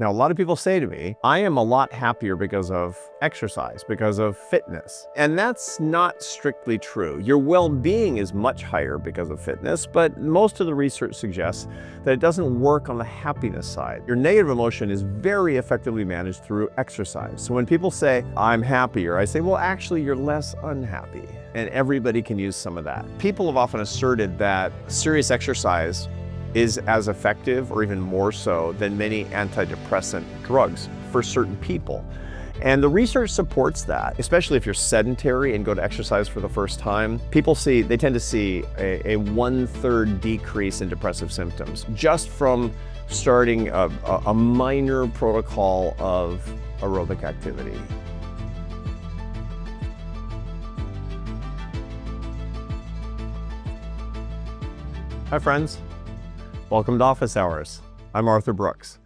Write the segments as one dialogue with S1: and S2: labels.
S1: Now, a lot of people say to me, I am a lot happier because of exercise, because of fitness. And that's not strictly true. Your well-being is much higher because of fitness, but most of the research suggests that it doesn't work on the happiness side. Your negative emotion is very effectively managed through exercise. So when people say, I'm happier, I say, well, actually, you're less unhappy. And everybody can use some of that. People have often asserted that serious exercise is as effective or even more so than many antidepressant drugs for certain people. And the research supports that, especially if you're sedentary and go to exercise for the first time. They tend to see a 1/3 decrease in depressive symptoms just from starting a minor protocol of aerobic activity. Hi friends. Welcome to Office Hours. I'm Arthur Brooks.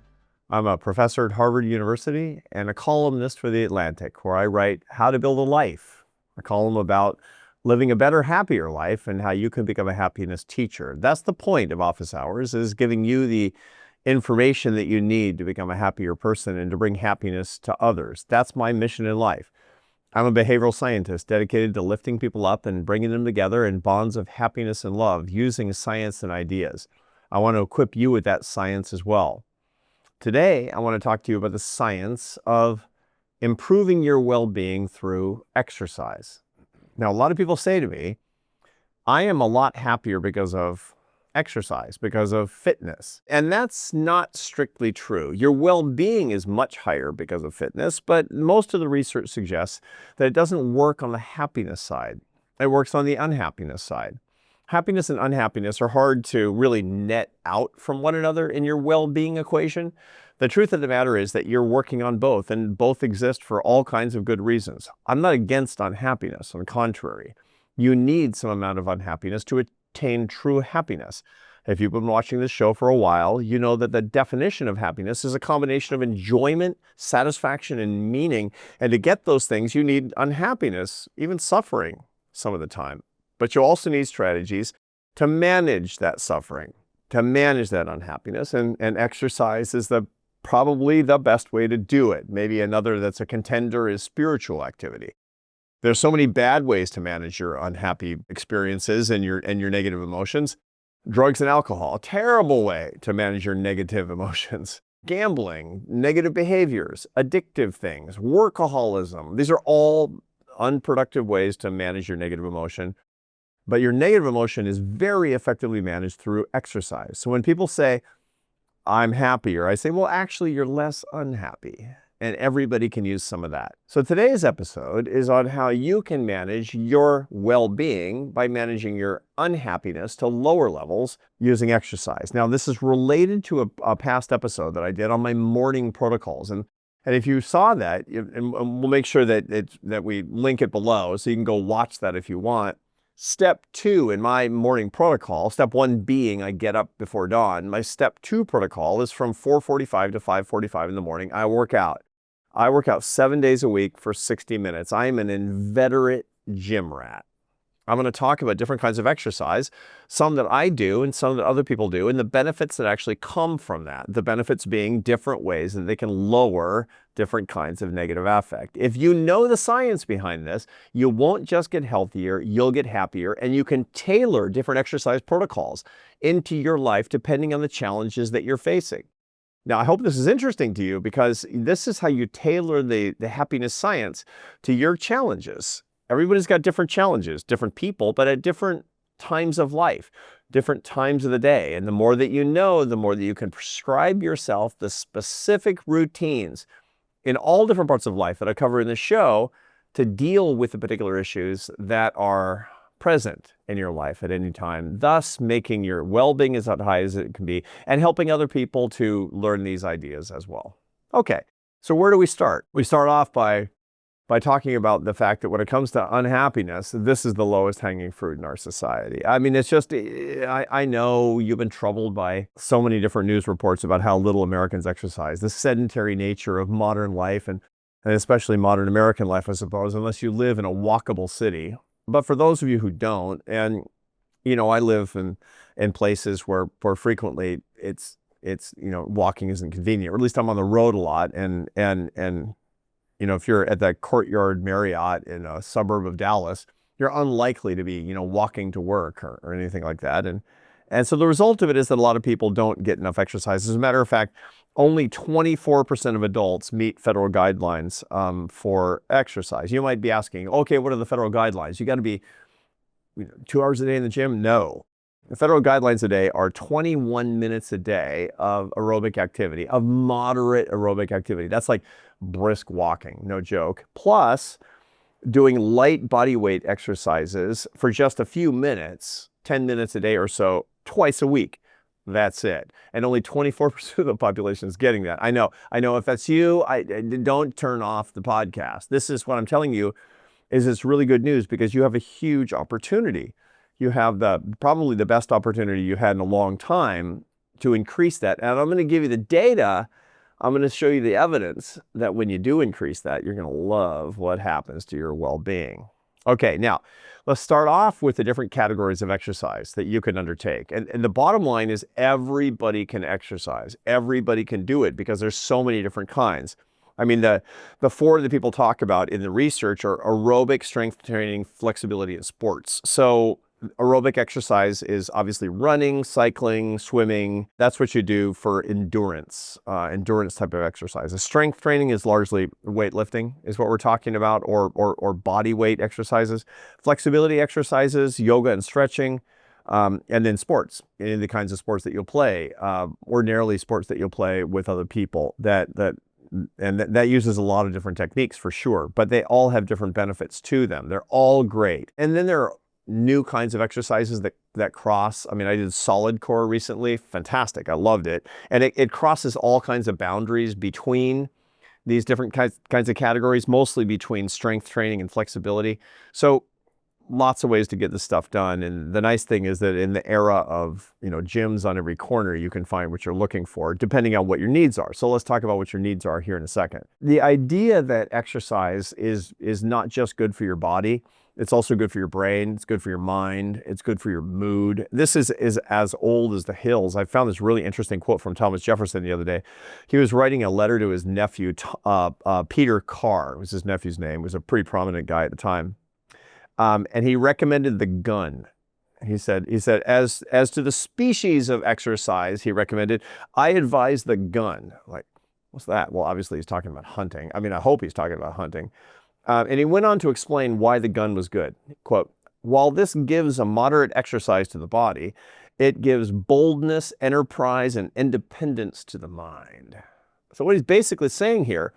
S1: I'm a professor at Harvard University and a columnist for The Atlantic, where I write How to Build a Life, a column about living a better, happier life and how you can become a happiness teacher. That's the point of Office Hours, is giving you the information that you need to become a happier person and to bring happiness to others. That's my mission in life. I'm a behavioral scientist dedicated to lifting people up and bringing them together in bonds of happiness and love using science and ideas. I want to equip you with that science as well. Today, I want to talk to you about the science of improving your well-being through exercise. Now, a lot of people say to me, I am a lot happier because of exercise, because of fitness. And that's not strictly true. Your well-being is much higher because of fitness, but most of the research suggests that it doesn't work on the happiness side. It works on the unhappiness side. Happiness and unhappiness are hard to really net out from one another in your well-being equation. The truth of the matter is that you're working on both, and both exist for all kinds of good reasons. I'm not against unhappiness. On the contrary, you need some amount of unhappiness to attain true happiness. If you've been watching this show for a while, you know that the definition of happiness is a combination of enjoyment, satisfaction, and meaning. And to get those things, you need unhappiness, even suffering some of the time. But you also need strategies to manage that suffering, to manage that unhappiness, and exercise is probably the best way to do it. Maybe another that's a contender is spiritual activity. There's so many bad ways to manage your unhappy experiences and your negative emotions. Drugs and alcohol, a terrible way to manage your negative emotions. Gambling, negative behaviors, addictive things, workaholism. These are all unproductive ways to manage your negative emotion. But your negative emotion is very effectively managed through exercise. So when people say, I'm happier, I say, well, actually, you're less unhappy. And everybody can use some of that. So today's episode is on how you can manage your well-being by managing your unhappiness to lower levels using exercise. Now, this is related to a past episode that I did on my morning protocols. And if you saw that, and we'll make sure that we link it below so you can go watch that if you want. Step 2 in my morning protocol, step 1 being I get up before dawn. My step 2 protocol is from 4:45 to 5:45 in the morning. I work out. I work out 7 days a week for 60 minutes. I am an inveterate gym rat. I'm going to talk about different kinds of exercise, some that I do and some that other people do, and the benefits that actually come from that. The benefits being different ways that they can lower different kinds of negative affect. If you know the science behind this, you won't just get healthier, you'll get happier, and you can tailor different exercise protocols into your life depending on the challenges that you're facing. Now, I hope this is interesting to you because this is how you tailor the happiness science to your challenges. Everybody's got different challenges, different people, but at different times of life, different times of the day. And the more that you know, the more that you can prescribe yourself the specific routines in all different parts of life that I cover in the show to deal with the particular issues that are present in your life at any time, thus making your well-being as high as it can be and helping other people to learn these ideas as well. Okay, so where do we start? We start off by talking about the fact that when it comes to unhappiness, this is the lowest hanging fruit in our society. I mean, it's just, I know you've been troubled by so many different news reports about how little Americans exercise, the sedentary nature of modern life and especially modern American life, I suppose, unless you live in a walkable city. But for those of you who don't, and you know, I live in places where frequently it's it's, walking isn't convenient, or at least I'm on the road a lot. And if you're at the Courtyard Marriott in a suburb of Dallas, you're unlikely to be, walking to work or anything like that. And so the result of it is that a lot of people don't get enough exercise. As a matter of fact, only 24% of adults meet federal guidelines for exercise. You might be asking, okay, what are the federal guidelines? You got to be 2 hours a day in the gym? No. The federal guidelines today are 21 minutes a day of aerobic activity, of moderate aerobic activity. That's like brisk walking, no joke. Plus, doing light body weight exercises for just a few minutes, 10 minutes a day or so, twice a week. That's it. And only 24% of the population is getting that. I know if that's you, don't turn off the podcast. This is what I'm telling you is it's really good news, because you have a huge opportunity. You have probably the best opportunity you had in a long time to increase that. And I'm going to give you the data. I'm going to show you the evidence that when you do increase that, you're going to love what happens to your well-being. Okay, now let's start off with the different categories of exercise that you can undertake. And the bottom line is everybody can exercise. Everybody can do it, because there's so many different kinds. I mean, the four that people talk about in the research are aerobic, strength training, flexibility, and sports. So aerobic exercise is obviously running, cycling, swimming. That's what you do for endurance type of exercise. Strength training is largely weightlifting is what we're talking about, or body weight exercises. Flexibility exercises, yoga and stretching, and then sports, any of the kinds of sports that you'll play, ordinarily sports that you'll play with other people that uses a lot of different techniques for sure, but they all have different benefits to them. They're all great. And then there are new kinds of exercises that cross. I mean, I did solid core recently. Fantastic. I loved it. And it crosses all kinds of boundaries between these different kinds of categories, mostly between strength training and flexibility. So lots of ways to get this stuff done. And the nice thing is that in the era of, gyms on every corner, you can find what you're looking for depending on what your needs are. So let's talk about what your needs are here in a second. The idea that exercise is not just good for your body, it's also good for your brain, it's good for your mind, it's good for your mood. This is as old as the hills. I found this really interesting quote from Thomas Jefferson the other day. He was writing a letter to his nephew, Peter Carr was his nephew's name. He was a pretty prominent guy at the time. And he recommended the gun. He said, as to the species of exercise, he recommended, I advise the gun. Like, what's that? Well, obviously he's talking about hunting. I mean, I hope he's talking about hunting. And he went on to explain why the gun was good. Quote, while this gives a moderate exercise to the body, it gives boldness, enterprise, and independence to the mind. So what he's basically saying here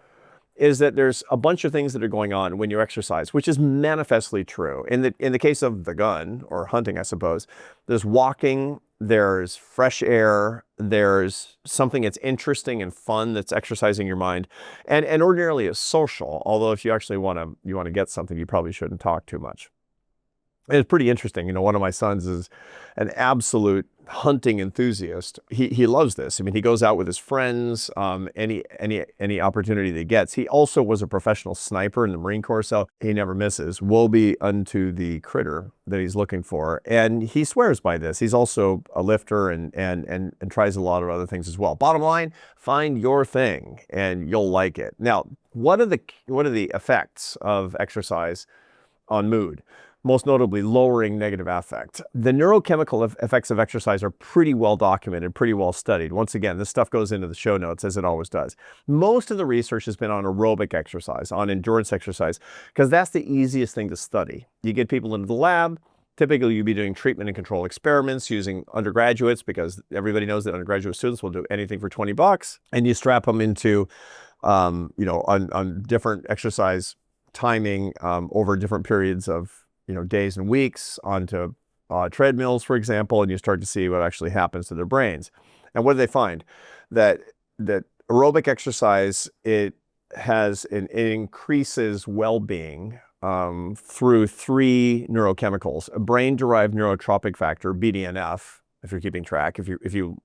S1: is that there's a bunch of things that are going on when you exercise, which is manifestly true. In the case of the gun, or hunting, I suppose, there's walking, there's fresh air, there's something that's interesting and fun that's exercising your mind, and ordinarily it's social, although if you actually want to get something, you probably shouldn't talk too much. And it's pretty interesting. One of my sons is an absolute hunting enthusiast. He loves this. I mean, he goes out with his friends, any opportunity that he gets. He also was a professional sniper in the Marine Corps, so he never misses. Woe be unto the critter that he's looking for. And he swears by this. He's also a lifter and tries a lot of other things as well. Bottom line, find your thing and you'll like it. Now, what are the effects of exercise on mood? Most notably, lowering negative affect. The neurochemical effects of exercise are pretty well documented, pretty well studied. Once again, this stuff goes into the show notes, as it always does. Most of the research has been on aerobic exercise, on endurance exercise, because that's the easiest thing to study. You get people into the lab. Typically, you'd be doing treatment and control experiments using undergraduates, because everybody knows that undergraduate students will do anything for $20, and you strap them into, on different exercise timing over different periods of days and weeks onto treadmills, for example, and you start to see what actually happens to their brains. And what do they find? That aerobic exercise, it increases well-being through three neurochemicals: a brain-derived neurotrophic factor, BDNF, if you're keeping track, if you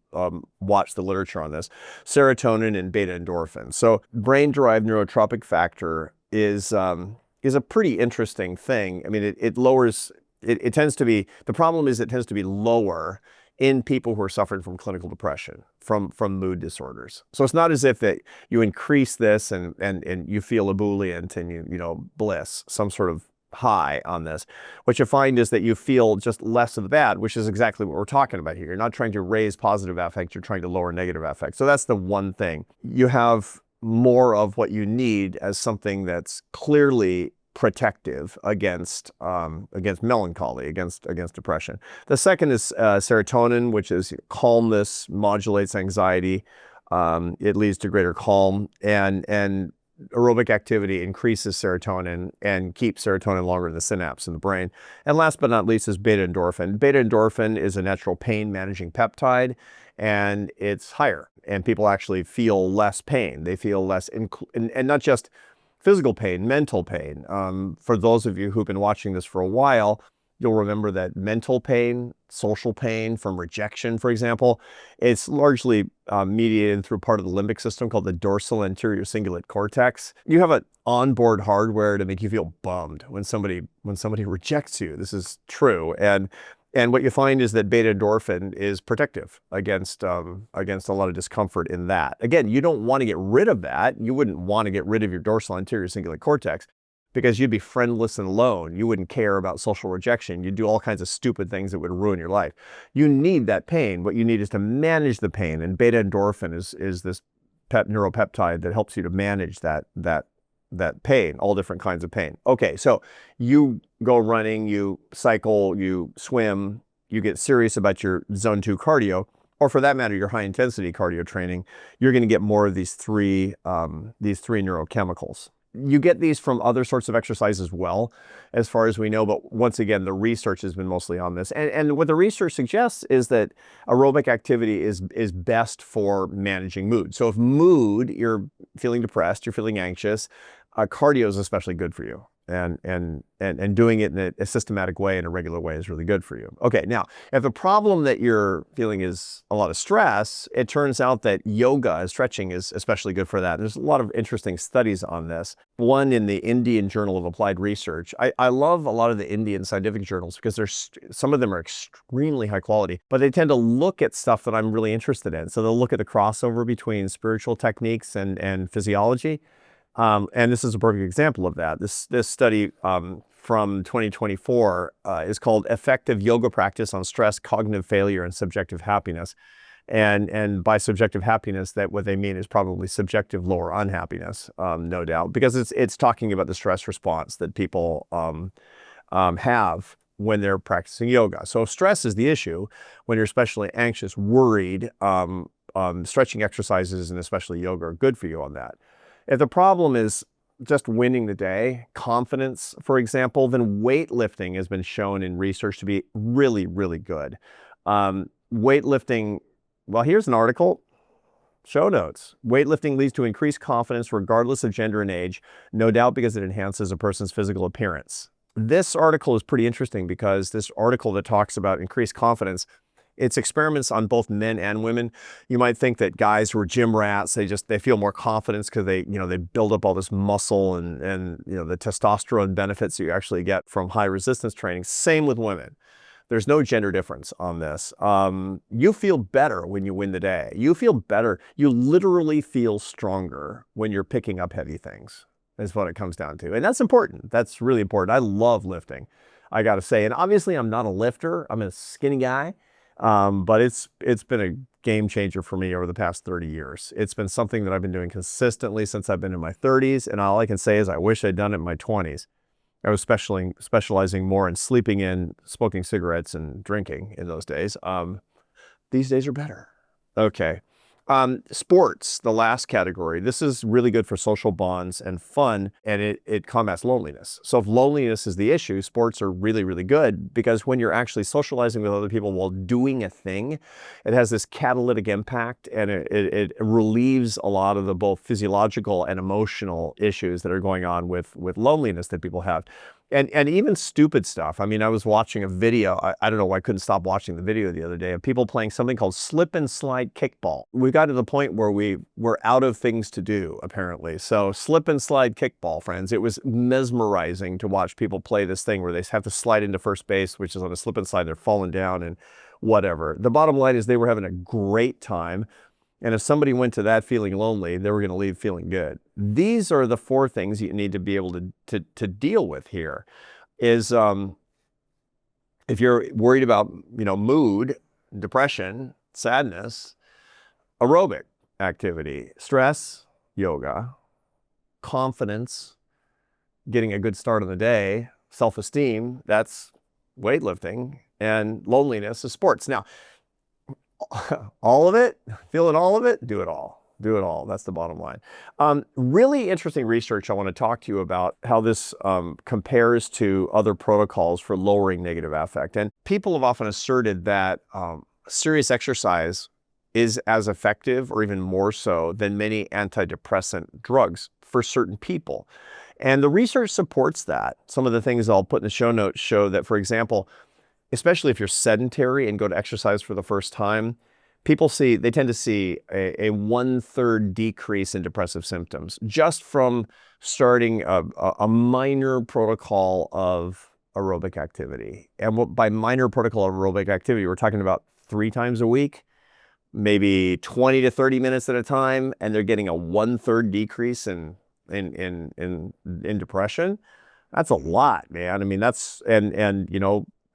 S1: watch the literature on this, serotonin and beta endorphins. So brain-derived neurotrophic factor is a pretty interesting thing. I mean, it lowers, it tends to be, the problem is it tends to be lower in people who are suffering from clinical depression, from mood disorders. So it's not as if that you increase this and you feel ebullient and bliss, some sort of high on this. What you find is that you feel just less of the bad, which is exactly what we're talking about here. You're not trying to raise positive affect, you're trying to lower negative affect. So that's the one thing. You have more of what you need as something that's clearly protective against melancholy, against depression. The second is serotonin, which is calmness, modulates anxiety. It leads to greater calm, and aerobic activity increases serotonin and keeps serotonin longer in the synapse in the brain. And last but not least is beta endorphin. Beta endorphin is a natural pain managing peptide, and it's higher. And people actually feel less pain. They feel less, and not just physical pain, mental pain. For those of you who've been watching this for a while, you'll remember that mental pain, social pain from rejection, for example, it's largely mediated through part of the limbic system called the dorsal anterior cingulate cortex. You have an onboard hardware to make you feel bummed when somebody rejects you. This is true. And what you find is that beta endorphin is protective against a lot of discomfort in that. Again, you don't want to get rid of that. You wouldn't want to get rid of your dorsal anterior cingulate cortex, because you'd be friendless and alone. You wouldn't care about social rejection. You'd do all kinds of stupid things that would ruin your life. You need that pain. What you need is to manage the pain. And beta endorphin is this neuropeptide that helps you to manage that pain, all different kinds of pain. Okay, so you go running, you cycle, you swim, you get serious about your zone 2 cardio, or for that matter, your high intensity cardio training, you're going to get more of these three neurochemicals. You get these from other sorts of exercise as well, as far as we know, but once again, the research has been mostly on this. And what the research suggests is that aerobic activity is best for managing mood. So if mood, you're feeling depressed, you're feeling anxious, cardio is especially good for you. And doing it in a systematic way, in a regular way, is really good for you. Okay, now, if the problem that you're feeling is a lot of stress, it turns out that yoga and stretching is especially good for that. There's a lot of interesting studies on this. One in the Indian Journal of Applied Research. I love a lot of the Indian scientific journals because some of them are extremely high quality, but they tend to look at stuff that I'm really interested in. So they'll look at the crossover between spiritual techniques and physiology. And this is a perfect example of that. This study from 2024 is called Effective Yoga Practice on Stress, Cognitive Failure, and Subjective Happiness. And by subjective happiness, that what they mean is probably subjective lower unhappiness, no doubt, because it's talking about the stress response that people have when they're practicing yoga. So if stress is the issue, when you're especially anxious, worried, stretching exercises and especially yoga are good for you on that. If the problem is just winning the day, confidence, for example, then weightlifting has been shown in research to be really, really good. Weightlifting, well, here's an article, show notes. Weightlifting leads to increased confidence regardless of gender and age, no doubt because it enhances a person's physical appearance. This article is pretty interesting because this article that talks about increased confidence, it's experiments on both men and women. You might think that guys who are gym rats, they feel more confidence because they build up all this muscle and the testosterone benefits that you actually get from high resistance training. Same with women. There's no gender difference on this. You feel better when you win the day. You feel better. You literally feel stronger when you're picking up heavy things, is what it comes down to. And that's important. That's really important. I love lifting, I got to say. And obviously I'm not a lifter. I'm a skinny guy. But it's been a game changer for me over the past 30 years. It's been something that I've been doing consistently since I've been in my 30s. And all I can say is I wish I'd done it in my 20s. I was specializing more in sleeping in, smoking cigarettes, and drinking in those days. These days are better. Okay. Sports, the last category. This is really good for social bonds and fun, and it combats loneliness. So if loneliness is the issue, sports are really, really good because when you're actually socializing with other people while doing a thing, it has this catalytic impact and it relieves a lot of the both physiological and emotional issues that are going on with loneliness that people have. And even stupid stuff. I mean, I was watching a video. I don't know why I couldn't stop watching the video the other day of people playing something called slip and slide kickball. We got to the point where we were out of things to do, apparently. So slip and slide kickball, friends. It was mesmerizing to watch people play this thing where they have to slide into first base, which is on a slip and slide. They're falling down. And whatever. The bottom line is they were having a great time. And if somebody went to that feeling lonely, they were going to leave feeling good. These are the 4 things you need to be able to deal with here. Is if you're worried about, mood, depression, sadness, aerobic activity, stress, yoga, confidence, getting a good start on the day, self-esteem, that's weightlifting, and loneliness is sports. Now, all of it, feeling all of it, do it all. Do it all. That's the bottom line. Really interesting research I want to talk to you about how this compares to other protocols for lowering negative affect. And people have often asserted that serious exercise is as effective or even more so than many antidepressant drugs for certain people. And the research supports that. Some of the things I'll put in the show notes show that, for example, especially if you're sedentary and go to exercise for the first time, they tend to see a 1/3 decrease in depressive symptoms just from starting a minor protocol of aerobic activity. And by minor protocol of aerobic activity, we're talking about 3 times a week, maybe 20 to 30 minutes at a time, and they're getting a 1/3 decrease in depression. That's a lot, man. I mean,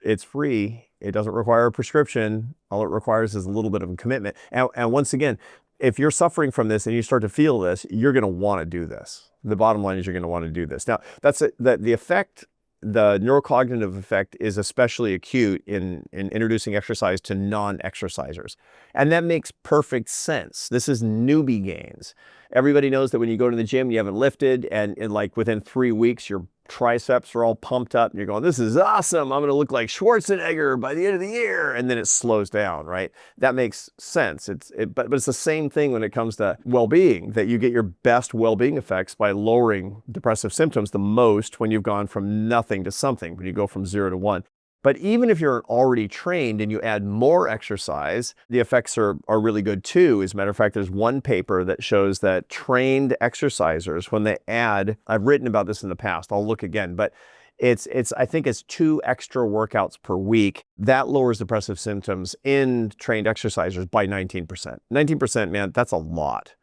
S1: it's free. It doesn't require a prescription. All it requires is a little bit of a commitment. And once again, if you're suffering from this and you start to feel this, you're going to want to do this. The bottom line is you're going to want to do this. Now, the effect, the neurocognitive effect is especially acute in introducing exercise to non-exercisers. And that makes perfect sense. This is newbie gains. Everybody knows that when you go to the gym, you haven't lifted, and like within 3 weeks, your triceps are all pumped up and you're going, this is awesome. I'm going to look like Schwarzenegger by the end of the year. And then it slows down, right? That makes sense. But it's the same thing when it comes to well-being, that you get your best well-being effects by lowering depressive symptoms the most when you've gone from nothing to something, when you go from 0 to 1. But even if you're already trained and you add more exercise, the effects are really good too. As a matter of fact, there's one paper that shows that trained exercisers, when they add, I've written about this in the past, I'll look again, but I think it's 2 extra workouts per week. That lowers depressive symptoms in trained exercisers by 19%. 19%, man, that's a lot.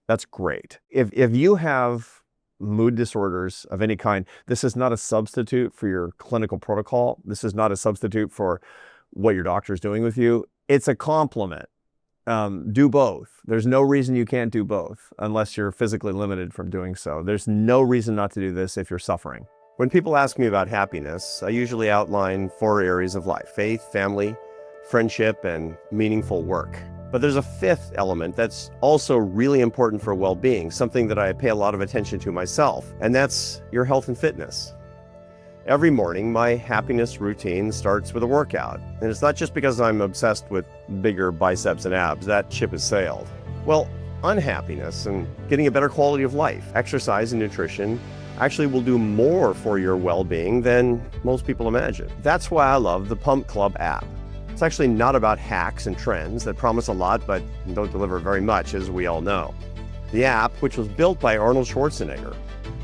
S1: That's great. If you have mood disorders of any kind, this is not a substitute for your clinical protocol. This is not a substitute for what your doctor is doing with you. It's a complement. Do both. There's no reason you can't do both unless you're physically limited from doing so. There's no reason not to do this if you're suffering. When people ask me about happiness, I usually outline 4 areas of life: faith, family, friendship, and meaningful work. But there's a 5th element that's also really important for well-being, something that I pay a lot of attention to myself, and that's your health and fitness. Every morning, my happiness routine starts with a workout. And it's not just because I'm obsessed with bigger biceps and abs. That ship has sailed. Well, unhappiness and getting a better quality of life, exercise and nutrition actually will do more for your well-being than most people imagine. That's why I love the Pump Club app. It's actually not about hacks and trends that promise a lot but don't deliver very much, as we all know. The app, which was built by Arnold Schwarzenegger,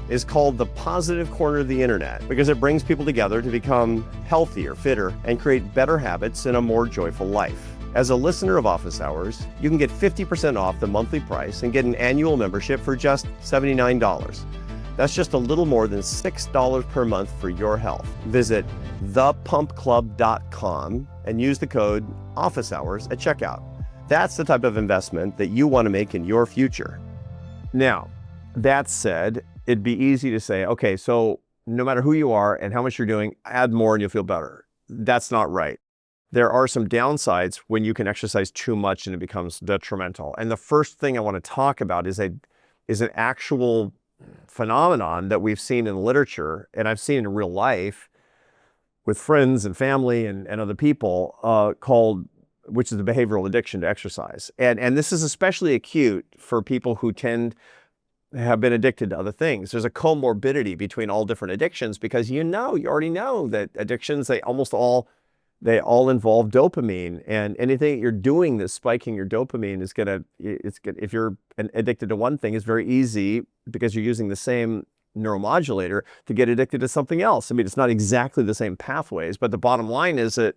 S1: is called the positive corner of the internet because it brings people together to become healthier, fitter, and create better habits and a more joyful life. As a listener of Office Hours, you can get 50% off the monthly price and get an annual membership for just $79. That's just a little more than $6 per month for your health. Visit thepumpclub.com and use the code OFFICEHOURS at checkout. That's the type of investment that you want to make in your future. Now, that said, it'd be easy to say, okay, so no matter who you are and how much you're doing, add more and you'll feel better. That's not right. There are some downsides when you can exercise too much and it becomes detrimental. And the first thing I want to talk about is an actual phenomenon that we've seen in literature, and I've seen in real life with friends and family and other people, which is the behavioral addiction to exercise. And this is especially acute for people who have been addicted to other things. There's a comorbidity between all different addictions because you already know that addictions, they all involve dopamine, and anything that you're doing that's spiking your dopamine is if you're addicted to one thing, it's very easy because you're using the same neuromodulator to get addicted to something else. I mean, it's not exactly the same pathways, but the bottom line is that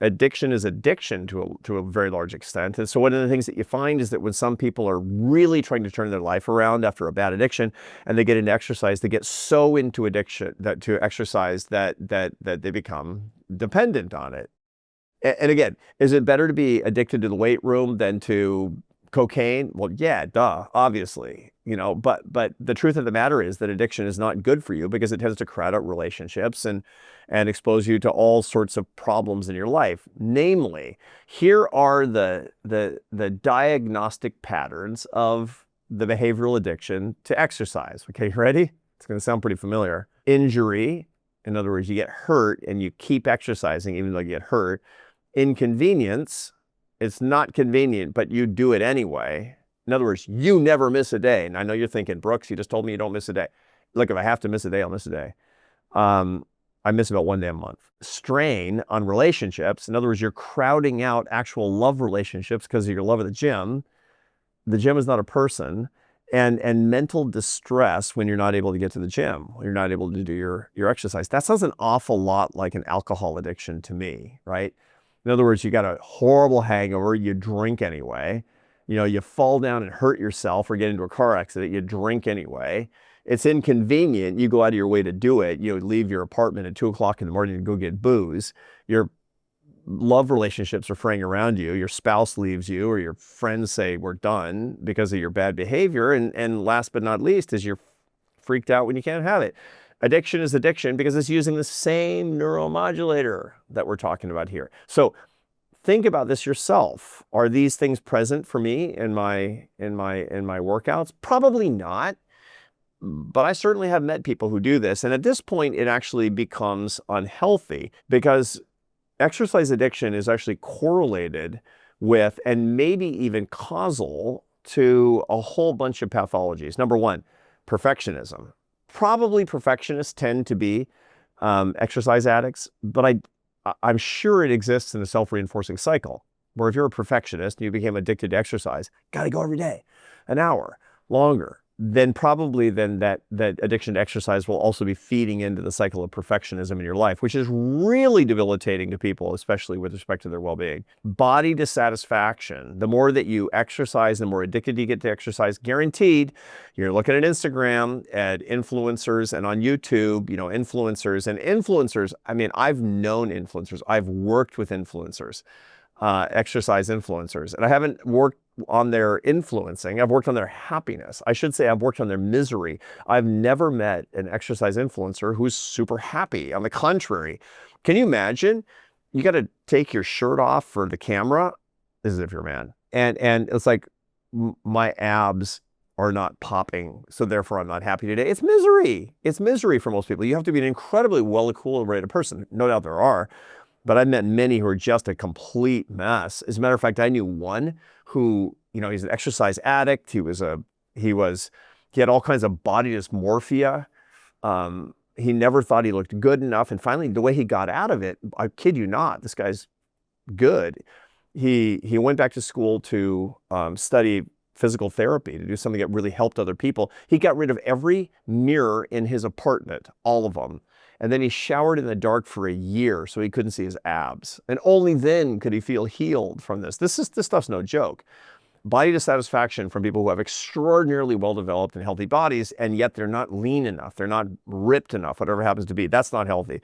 S1: addiction is addiction to a very large extent. And so one of the things that you find is that when some people are really trying to turn their life around after a bad addiction and they get into exercise, they get so into addiction to exercise that they become dependent on it. And again, is it better to be addicted to the weight room than to cocaine? Well, yeah, duh, obviously, but the truth of the matter is that addiction is not good for you because it tends to crowd out relationships and expose you to all sorts of problems in your life. Namely, here are the diagnostic patterns of the behavioral addiction to exercise. Okay, you ready? It's going to sound pretty familiar. Injury, in other words, you get hurt and you keep exercising even though you get hurt. Inconvenience, it's not convenient, but you do it anyway. In other words, you never miss a day. And I know you're thinking, Brooks, you just told me you don't miss a day. Look, if I have to miss a day, I'll miss a day. I miss about one day a month. Strain on relationships. In other words, you're crowding out actual love relationships because of your love of the gym. The gym is not a person. And mental distress when you're not able to get to the gym, when you're not able to do your exercise. That sounds an awful lot like an alcohol addiction to me, right? In other words, you got a horrible hangover, you drink anyway. You fall down and hurt yourself or get into a car accident, you drink anyway. It's inconvenient. You go out of your way to do it. You leave your apartment at 2 o'clock in the morning to go get booze. Your love relationships are fraying around you. Your spouse leaves you or your friends say we're done because of your bad behavior. And last but not least is you're freaked out when you can't have it. Addiction is addiction because it's using the same neuromodulator that we're talking about here. So think about this yourself. Are these things present for me in my workouts? Probably not. But I certainly have met people who do this. And at this point, it actually becomes unhealthy because exercise addiction is actually correlated with and maybe even causal to a whole bunch of pathologies. Number one, perfectionism. Probably perfectionists tend to be exercise addicts, but I'm sure it exists in a self-reinforcing cycle where if you're a perfectionist and you became addicted to exercise, got to go every day, an hour, longer, then probably that addiction to exercise will also be feeding into the cycle of perfectionism in your life, which is really debilitating to people, especially with respect to their well-being. Body dissatisfaction. The more that you exercise, the more addicted you get to exercise, guaranteed. You're looking at Instagram, at influencers, and on YouTube, influencers. I mean, I've known influencers. I've worked with influencers, exercise influencers, and I haven't worked on their influencing. I've worked on their happiness. I should say I've worked on their misery. I've never met an exercise influencer who's super happy. On the contrary, can you imagine? You got to take your shirt off for the camera. This is if you're a man. And it's like, my abs are not popping, so therefore I'm not happy today. It's misery. It's misery for most people. You have to be an incredibly well-equilibrated person. No doubt there are. But I've met many who are just a complete mess. As a matter of fact, I knew one who, he's an exercise addict. He had all kinds of body dysmorphia. He never thought he looked good enough. And finally, the way he got out of it, I kid you not, this guy's good. He went back to school to study physical therapy, to do something that really helped other people. He got rid of every mirror in his apartment, all of them. And then he showered in the dark for a year so he couldn't see his abs. And only then could he feel healed from this. This stuff's no joke. Body dissatisfaction from people who have extraordinarily well-developed and healthy bodies, and yet they're not lean enough. They're not ripped enough, whatever happens to be. That's not healthy.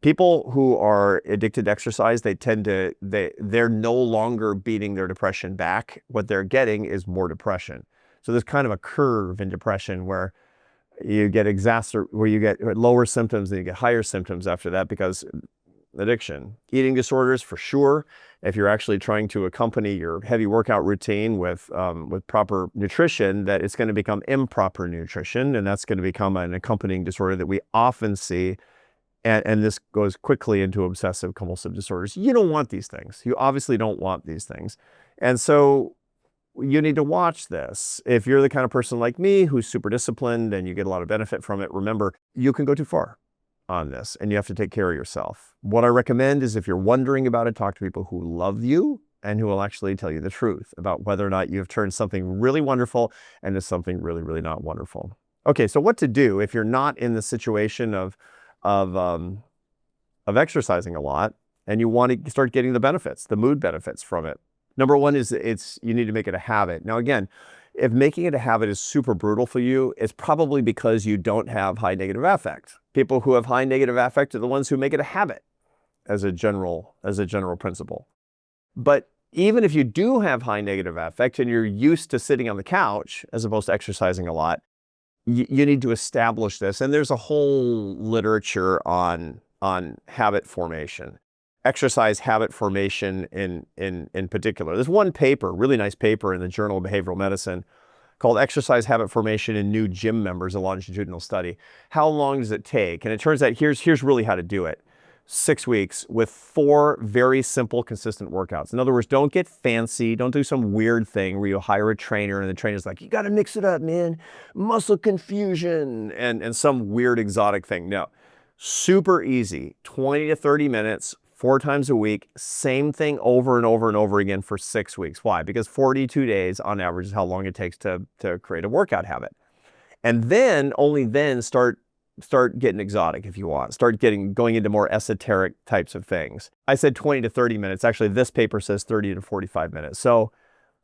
S1: People who are addicted to exercise, they're no longer beating their depression back. What they're getting is more depression. So there's kind of a curve in depression where you get lower symptoms and you get higher symptoms after that because addiction. Eating disorders, for sure. If you're actually trying to accompany your heavy workout routine with proper nutrition, that it's going to become improper nutrition, and that's going to become an accompanying disorder that we often see. And this goes quickly into obsessive compulsive disorders. You don't want these things. You obviously don't want these things. And so you need to watch this. If you're the kind of person like me who's super disciplined and you get a lot of benefit from it, remember, you can go too far on this and you have to take care of yourself. What I recommend is if you're wondering about it, talk to people who love you and who will actually tell you the truth about whether or not you've turned something really wonderful into something really, really not wonderful. Okay, so what to do if you're not in the situation of exercising a lot and you want to start getting the benefits, the mood benefits from it. Number one is you need to make it a habit. Now, again, if making it a habit is super brutal for you, it's probably because you don't have high negative affect. People who have high negative affect are the ones who make it a habit as a general principle. But even if you do have high negative affect and you're used to sitting on the couch as opposed to exercising a lot, you need to establish this. And there's a whole literature on habit formation, exercise habit formation in particular. There's one paper, really nice paper in the Journal of Behavioral Medicine called Exercise Habit Formation in New Gym Members, a longitudinal study. How long does it take? And it turns out here's really how to do it. 6 weeks with 4 very simple, consistent workouts. In other words, don't get fancy. Don't do some weird thing where you hire a trainer and the trainer's like, you got to mix it up, man. Muscle confusion and some weird exotic thing. No, super easy. 20 to 30 minutes, 4 times a week. Same thing over and over and over again for 6 weeks. Why? Because 42 days on average is how long it takes to create a workout habit. And then, only then, start getting exotic if you want. Start going into more esoteric types of things. I said 20 to 30 minutes. Actually, this paper says 30 to 45 minutes. So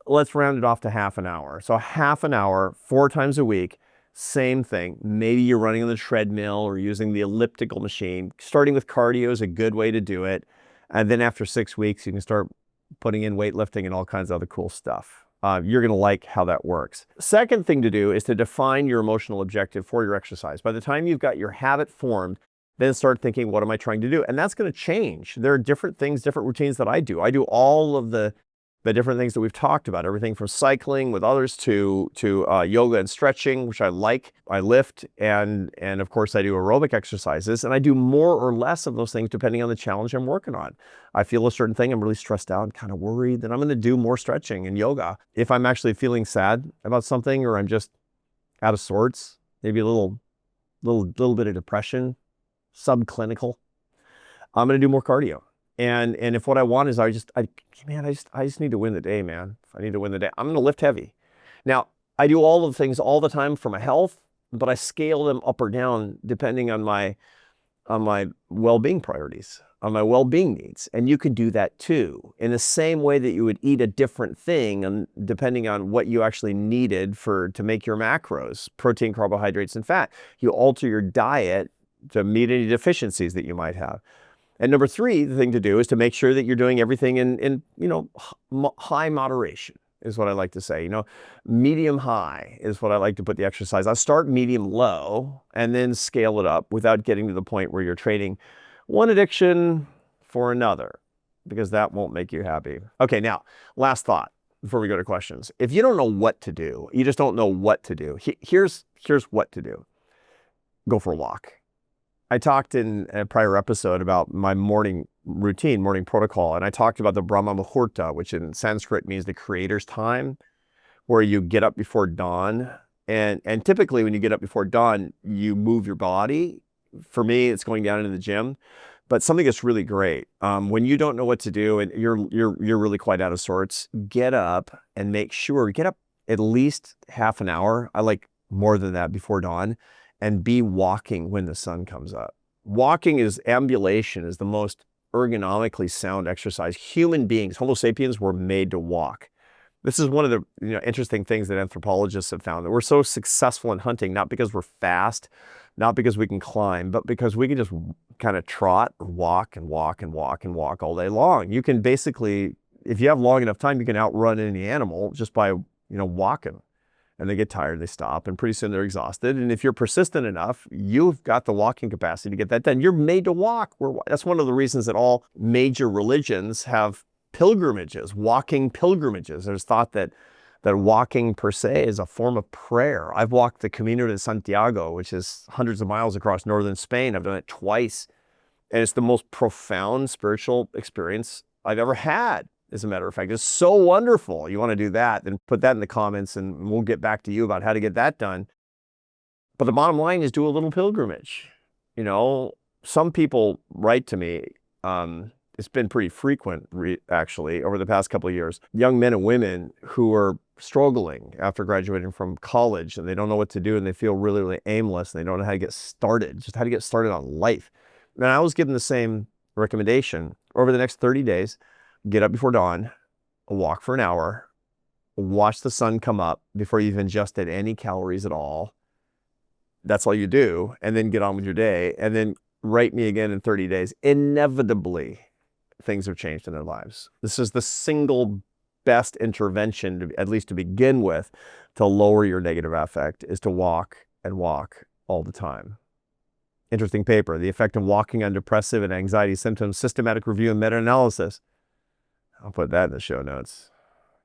S1: let's round it off to half an hour. So half an hour, 4 times a week, same thing. Maybe you're running on the treadmill or using the elliptical machine. Starting with cardio is a good way to do it. And then after 6 weeks, you can start putting in weightlifting and all kinds of other cool stuff. You're going to like how that works. Second thing to do is to define your emotional objective for your exercise. By the time you've got your habit formed, then start thinking, what am I trying to do? And that's going to change. There are different things, different routines that I do. I do all of the different things that we've talked about, everything from cycling with others to yoga and stretching, which I like. I lift, and of course I do aerobic exercises, and I do more or less of those things depending on the challenge I'm working on. I feel a certain thing, I'm really stressed out and kind of worried, then I'm going to do more stretching and yoga. If I'm actually feeling sad about something, or I'm just out of sorts, maybe a little bit of depression, subclinical, I'm going to do more cardio. And if what I want is I just need to win the day, man. If I need to win the day, I'm going to lift heavy. Now, I do all of the things all the time for my health, but I scale them up or down depending on my well-being priorities, on my well-being needs. And you can do that too, in the same way that you would eat a different thing, and depending on what you actually needed to make your macros, protein, carbohydrates, and fat. You alter your diet to meet any deficiencies that you might have. And number 3, the thing to do is to make sure that you're doing everything in high moderation is what I like to say. Medium high is what I like to put the exercise. I start medium low and then scale it up without getting to the point where you're trading one addiction for another, because that won't make you happy. Okay, now, last thought before we go to questions. If you don't know what to do, you just don't know what to do, here's what to do. Go for a walk. I talked in a prior episode about my morning routine, morning protocol, and I talked about the Brahma Muhurta, which in Sanskrit means the creator's time, where you get up before dawn. And typically when you get up before dawn, you move your body. For me, it's going down into the gym. But something that's really great, when you don't know what to do and you're really quite out of sorts, get up and get up at least half an hour. I like more than that before dawn. And be walking when the sun comes up. Ambulation is the most ergonomically sound exercise. Human beings, Homo sapiens, were made to walk. This is one of the interesting things that anthropologists have found, that we're so successful in hunting, not because we're fast, not because we can climb, but because we can just kind of trot or walk and walk and walk and walk all day long. You can basically, if you have long enough time, you can outrun any animal just by walking. And they get tired, they stop, and pretty soon they're exhausted. And if you're persistent enough, you've got the walking capacity to get that done. You're made to walk. That's one of the reasons that all major religions have pilgrimages, walking pilgrimages. There's thought that walking per se is a form of prayer. I've walked the Camino de Santiago, which is hundreds of miles across northern Spain. I've done it twice. And it's the most profound spiritual experience I've ever had. As a matter of fact, it's so wonderful. You want to do that, then put that in the comments and we'll get back to you about how to get that done. But the bottom line is do a little pilgrimage. Some people write to me. It's been pretty frequent, actually, over the past couple of years. Young men and women who are struggling after graduating from college, and they don't know what to do, and they feel really, really aimless, and they don't know how to get started, just how to get started on life. And I always give them the same recommendation. over the next 30 days, get up before dawn, walk for an hour, watch the sun come up before you've ingested any calories at all. That's all you do, and then get on with your day, and then write me again in 30 days. Inevitably, things have changed in their lives. This is the single best intervention, at least to begin with, to lower your negative affect, is to walk and walk all the time. Interesting paper, The Effect of Walking on Depressive and Anxiety Symptoms, Systematic Review and Meta-Analysis. I'll put that in the show notes.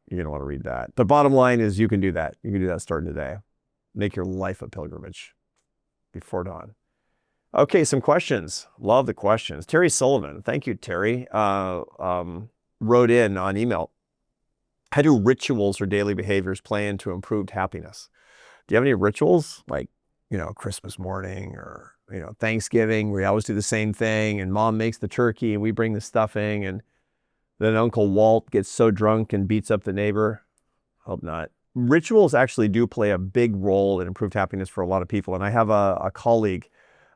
S1: You're going to want to read that. But bottom line is you can do that. You can do that starting today. Make your life a pilgrimage before dawn. Okay, some questions. Love the questions. Terry Sullivan, thank you, Terry, wrote in on email. How do rituals or daily behaviors play into improved happiness? Do you have any rituals like, Christmas morning or, Thanksgiving, where we always do the same thing and mom makes the turkey and we bring the stuffing and then Uncle Walt gets so drunk and beats up the neighbor? Hope not. Rituals actually do play a big role in improved happiness for a lot of people. And I have a colleague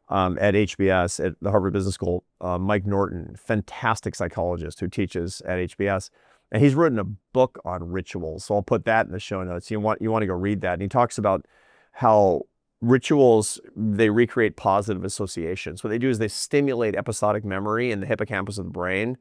S1: at HBS, at the Harvard Business School, Mike Norton, fantastic psychologist who teaches at HBS. And he's written a book on rituals. So I'll put that in the show notes. You want to go read that. And he talks about how rituals, they recreate positive associations. What they do is they stimulate episodic memory in the hippocampus of the brain.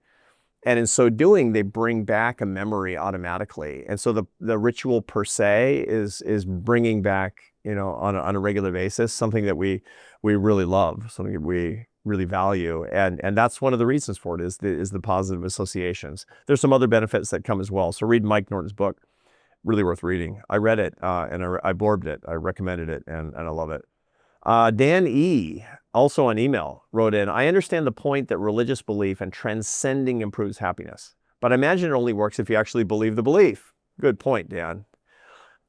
S1: And in so doing, they bring back a memory automatically. And so the ritual per se is bringing back, on a regular basis, something that we really love, something that we really value. And that's one of the reasons for it is the positive associations. There's some other benefits that come as well. So read Mike Norton's book, really worth reading. I read it and I blorbed it. I recommended it and I love it. Dan E., also on email, wrote in, I understand the point that religious belief and transcending improves happiness, but I imagine it only works if you actually believe the belief. Good point, Dan.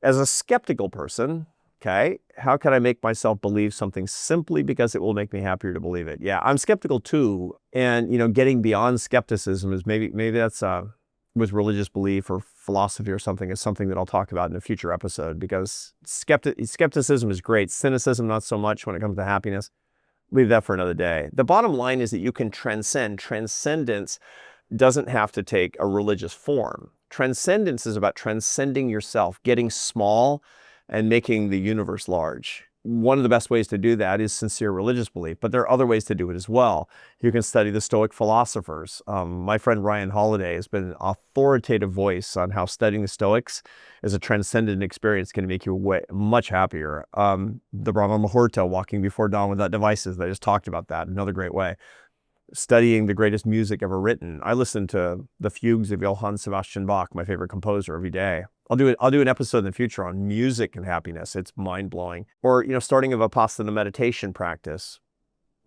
S1: As a skeptical person, okay, how can I make myself believe something simply because it will make me happier to believe it? Yeah, I'm skeptical too. And, getting beyond skepticism is maybe that's with religious belief or philosophy or something, is something that I'll talk about in a future episode, because skepticism is great. Cynicism, not so much when it comes to happiness. Leave that for another day. The bottom line is that you can transcend. Transcendence doesn't have to take a religious form. Transcendence is about transcending yourself, getting small and making the universe large. One of the best ways to do that is sincere religious belief, but there are other ways to do it as well. You can study the Stoic philosophers. My friend Ryan Holiday has been an authoritative voice on how studying the Stoics as a transcendent experience can make you much happier. The Brahma Muhurta, walking before dawn without devices, I just talked about that, another great way. Studying the greatest music ever written. I listen to the fugues of Johann Sebastian Bach, my favorite composer, every day. I'll do an episode in the future on music and happiness. It's mind-blowing. Or, starting a Vipassana meditation practice,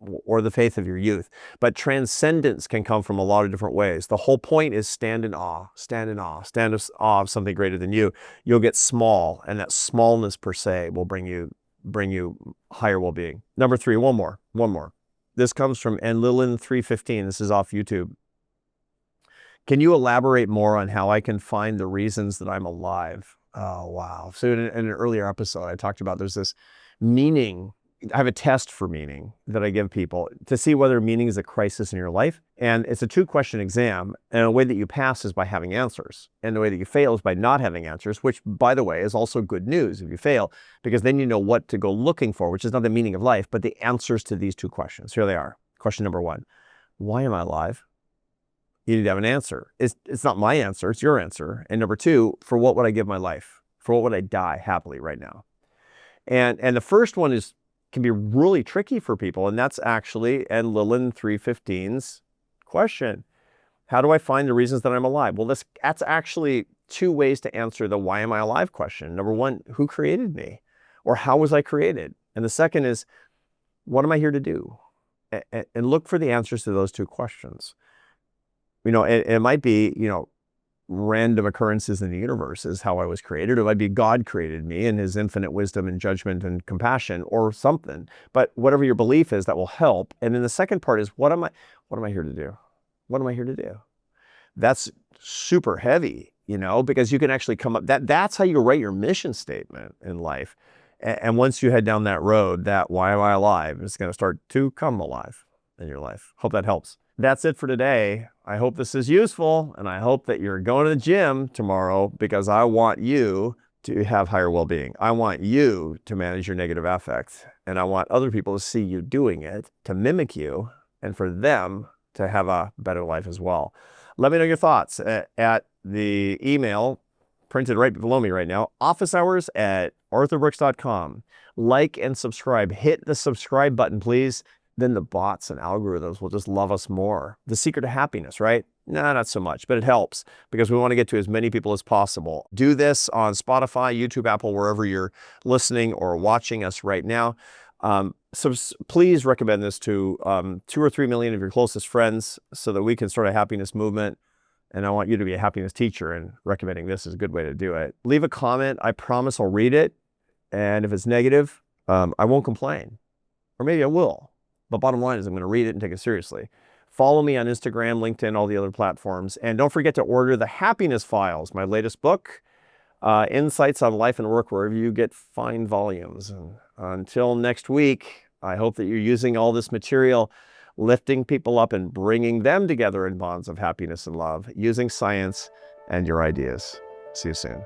S1: or the faith of your youth. But transcendence can come from a lot of different ways. The whole point is stand in awe, stand in awe, stand in awe of something greater than you. You'll get small, and that smallness per se will bring you higher well-being. Number 3, one more. This comes from nlilin315. This is off YouTube. Can you elaborate more on how I can find the reasons that I'm alive? Oh, wow. So in an earlier episode, I talked about there's this meaning. I have a test for meaning that I give people to see whether meaning is a crisis in your life. And it's a 2-question exam. And the way that you pass is by having answers. And the way that you fail is by not having answers, which, by the way, is also good news if you fail, because then you know what to go looking for, which is not the meaning of life, but the answers to these 2 questions. Here they are. Question number 1, why am I alive? You need to have an answer. It's not my answer, it's your answer. And number 2, for what would I give my life? For what would I die happily right now? And the first one can be really tricky for people, and that's actually Lilin 315's question. How do I find the reasons that I'm alive? Well, that's actually 2 ways to answer the why am I alive question. Number 1, who created me? Or how was I created? And the second is, what am I here to do? And look for the answers to those 2 questions. It might be, random occurrences in the universe is how I was created. It might be God created me in his infinite wisdom and judgment and compassion or something. But whatever your belief is, that will help. And then the second part is, what am I here to do? What am I here to do? That's super heavy, because you can actually come up, that's how you write your mission statement in life. And once you head down that road, that why am I alive is going to start to come alive in your life. Hope that helps. That's it for today. I hope this is useful, and I hope that you're going to the gym tomorrow, because I want you to have higher well-being. I want you to manage your negative affect, and I want other people to see you doing it, to mimic you, and for them to have a better life as well. Let me know your thoughts at the email printed right below me right now, officehours@arthurbrooks.com. Like and subscribe. Hit the subscribe button, please. Then the bots and algorithms will just love us more. The secret to happiness, right? Nah, not so much, but it helps because we want to get to as many people as possible. Do this on Spotify, YouTube, Apple, wherever you're listening or watching us right now. So please recommend this to 2 or 3 million of your closest friends so that we can start a happiness movement. And I want you to be a happiness teacher, and recommending this is a good way to do it. Leave a comment. I promise I'll read it. And if it's negative, I won't complain. Or maybe I will. But bottom line is I'm going to read it and take it seriously. Follow me on Instagram, LinkedIn, all the other platforms. And don't forget to order the Happiness Files, my latest book, Insights on Life and Work, wherever you get fine volumes. And until next week, I hope that you're using all this material, lifting people up and bringing them together in bonds of happiness and love, using science and your ideas. See you soon.